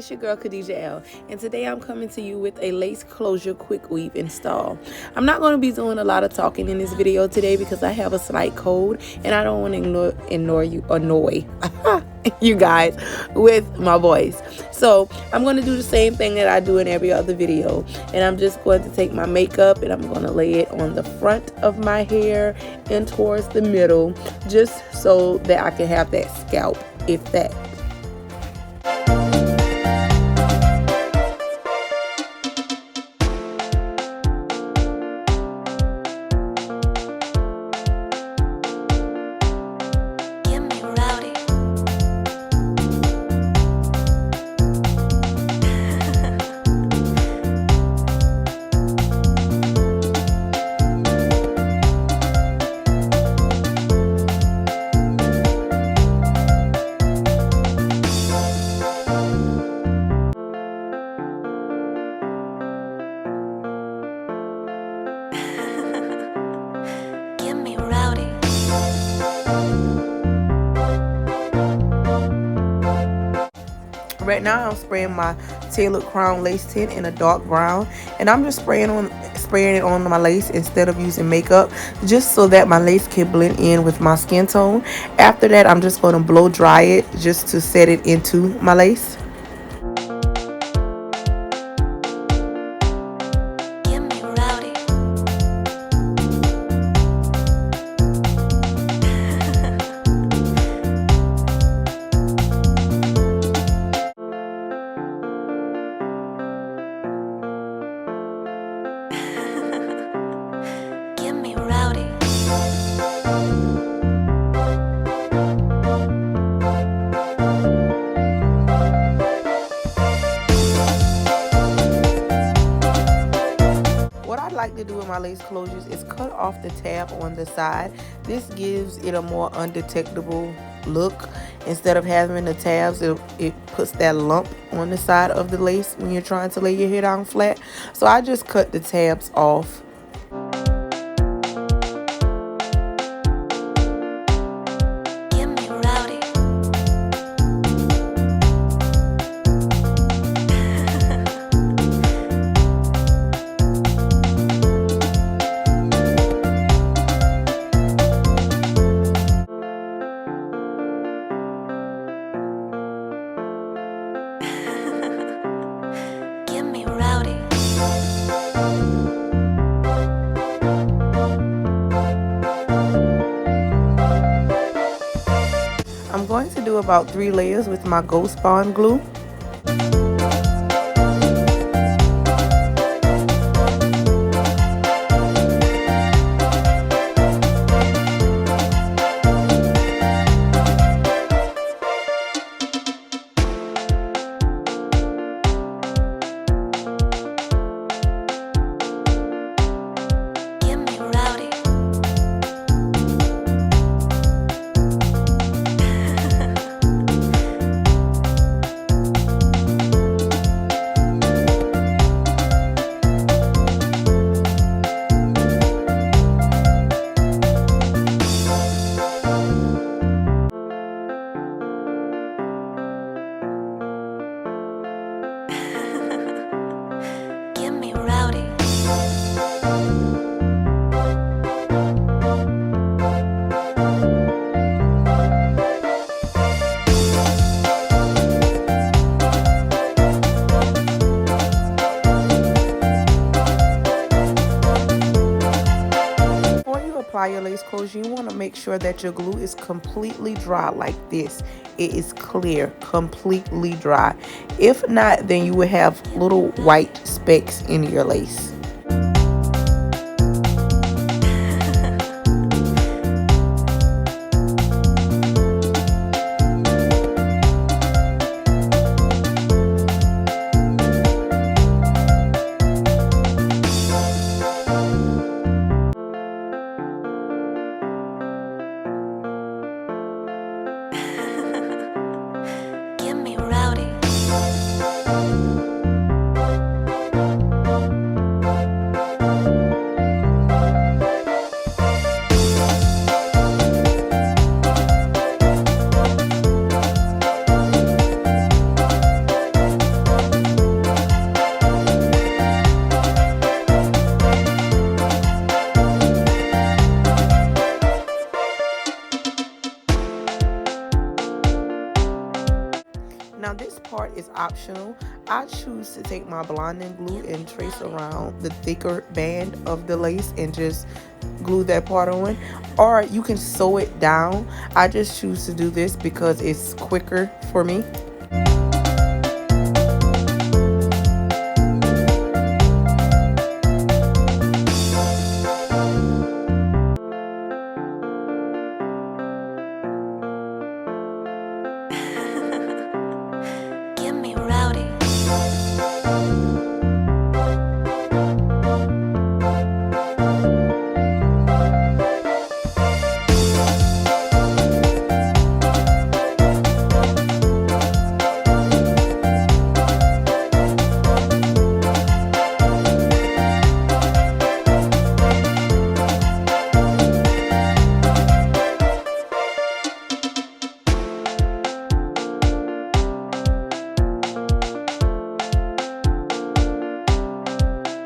it's your girl Khadijah L, and today I'm coming to you with a lace closure quick weave install. I'm not going to be doing a lot of talking in this video today because I have a slight cold and I don't want to annoy you guys with my voice. So I'm going to do the same thing that I do in every other video, and I'm just going to take my makeup and I'm going to lay it on the front of my hair and towards the middle, just so that I can have that scalp effect. Right now I'm spraying my tailored crown lace tint in a dark brown, and I'm just spraying it on my lace instead of using makeup, just so that my lace can blend in with my skin tone. After that, I'm just going to blow dry it just to set it into my lace. Like to do with my lace closures is cut off the tab on the side. This gives it a more undetectable look. Instead of having the tabs, it puts that lump on the side of the lace when you're trying to lay your hair down flat. So I just cut the tabs off. I'm going to do about 3 layers with my Ghost Bond glue. Apply your lace closure, you want to make sure that your glue is completely dry like this. It is clear, completely dry. If not, then you will have little white specks in your lace. optional. I choose to take my blonding glue and trace around the thicker band of the lace and just glue that part on, or you can sew it down. I just choose to do this because it's quicker for me. Get me rowdy.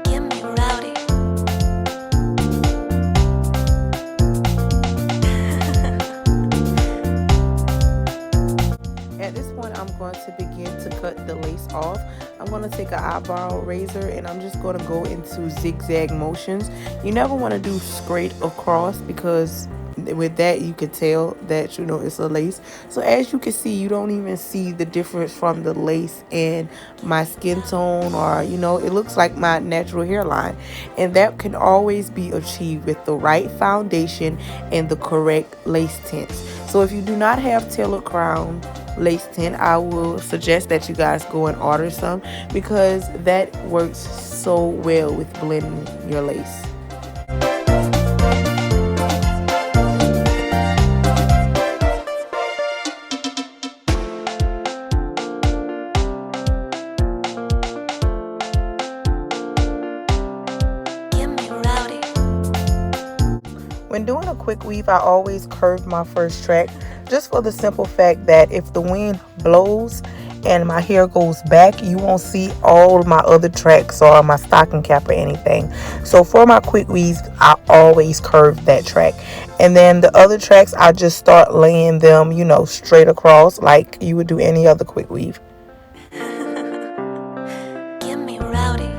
Get me rowdy. At this point, I'm going to begin to cut the lace off. I'm going to take an eyebrow razor and I'm just going to go into zigzag motions. You never want to do straight across because with that you can tell that it's a lace. So as you can see, you don't even see the difference from the lace and my skin tone, or it looks like my natural hairline. And that can always be achieved with the right foundation and the correct lace tints. So if you do not have tailored crown lace tint, I will suggest that you guys go and order some, because that works so well with blending your lace. Get me rowdy. When doing a quick weave, I always curve my first track, just for the simple fact that if the wind blows and my hair goes back, you won't see all my other tracks or my stocking cap or anything. So for my quick weaves, I always curve that track. And then the other tracks, I just start laying them, straight across like you would do any other quick weave. Get me rowdy.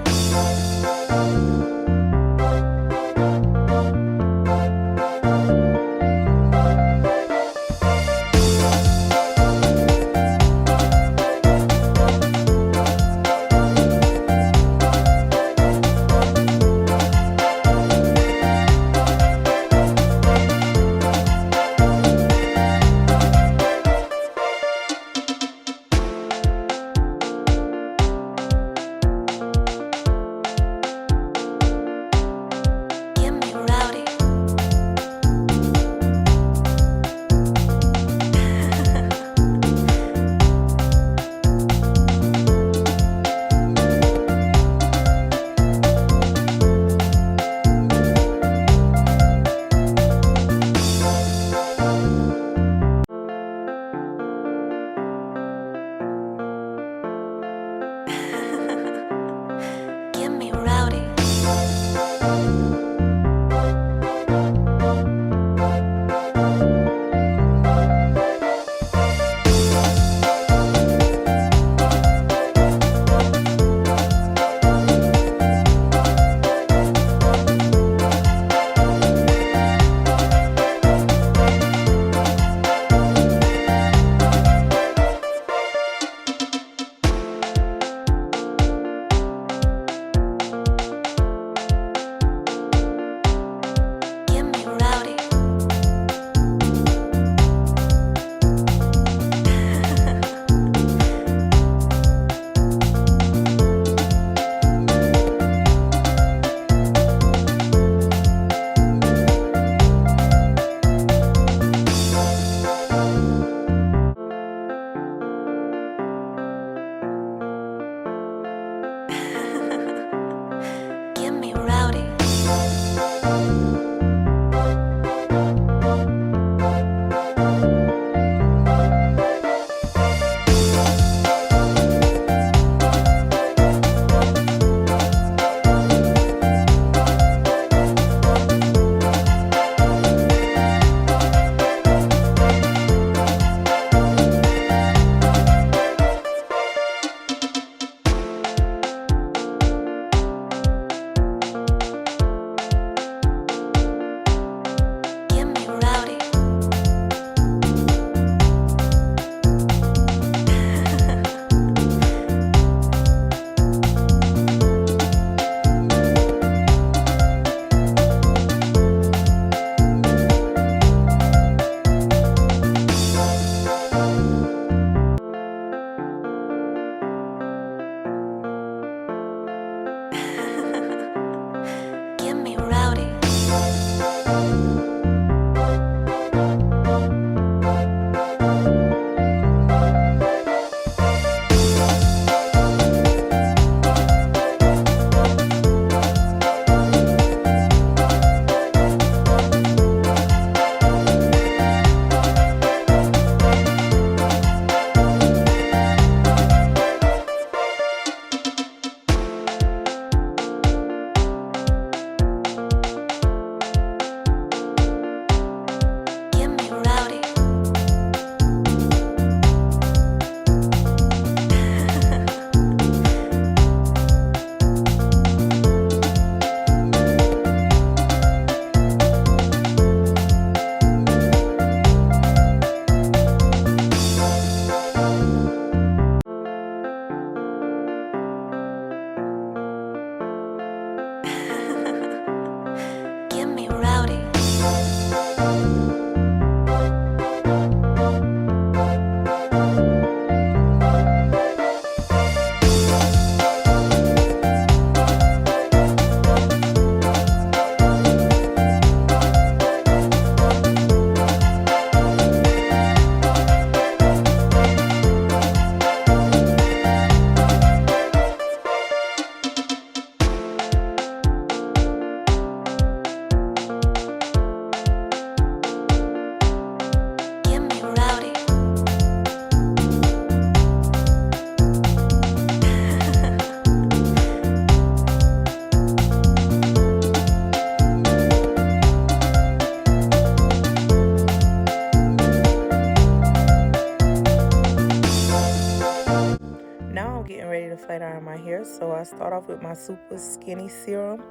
So I start off with my super skinny serum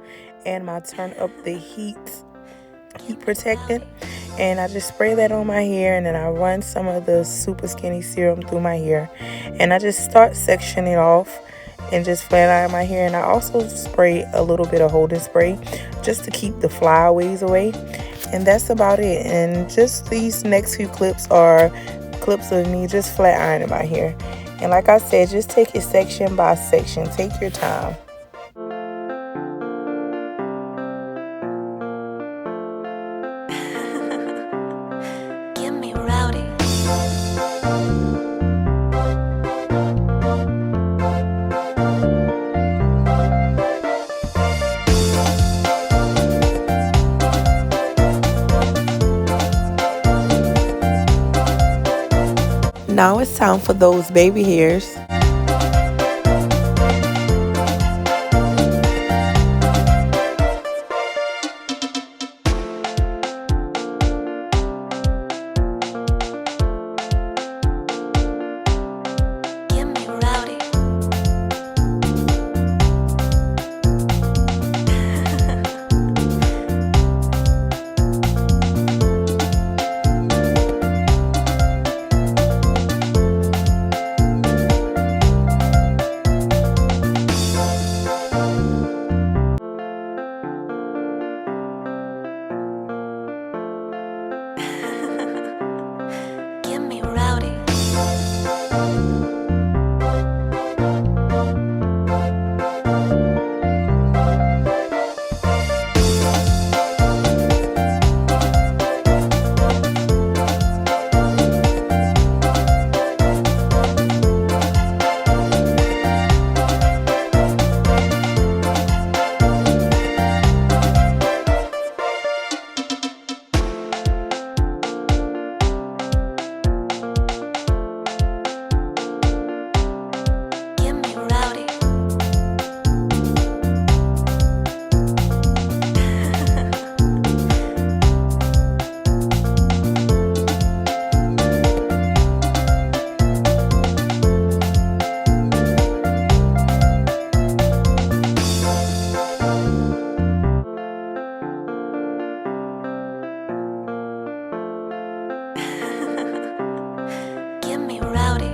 and my turn up the heat protectant, and I just spray that on my hair, and then I run some of the super skinny serum through my hair, and I just start sectioning it off and just flat iron my hair. And I also spray a little bit of holding spray just to keep the flyaways away, and that's about it. And just these next few clips are clips of me just flat ironing my hair. And like I said, just take it section by section. Take your time. Get me rowdy. Now it's time for those baby hairs. Get me rowdy. Get me rowdy. Get me rowdy. Get me rowdy.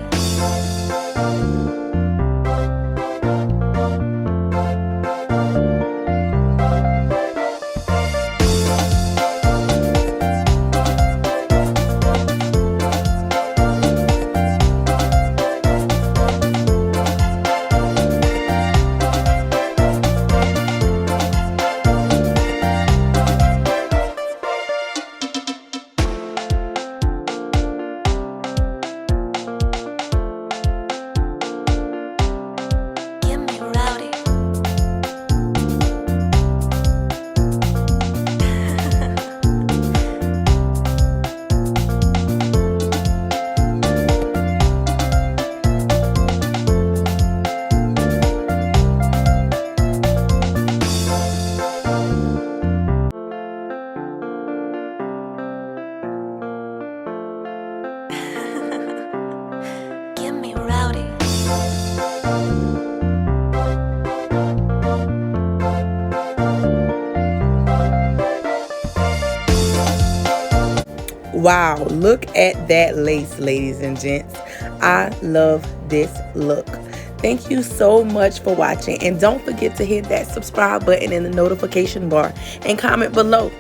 Get me rowdy. Get me rowdy. Wow, look at that lace, ladies and gents. I love this look. Thank you so much for watching, and don't forget to hit that subscribe button in the notification bar and comment below.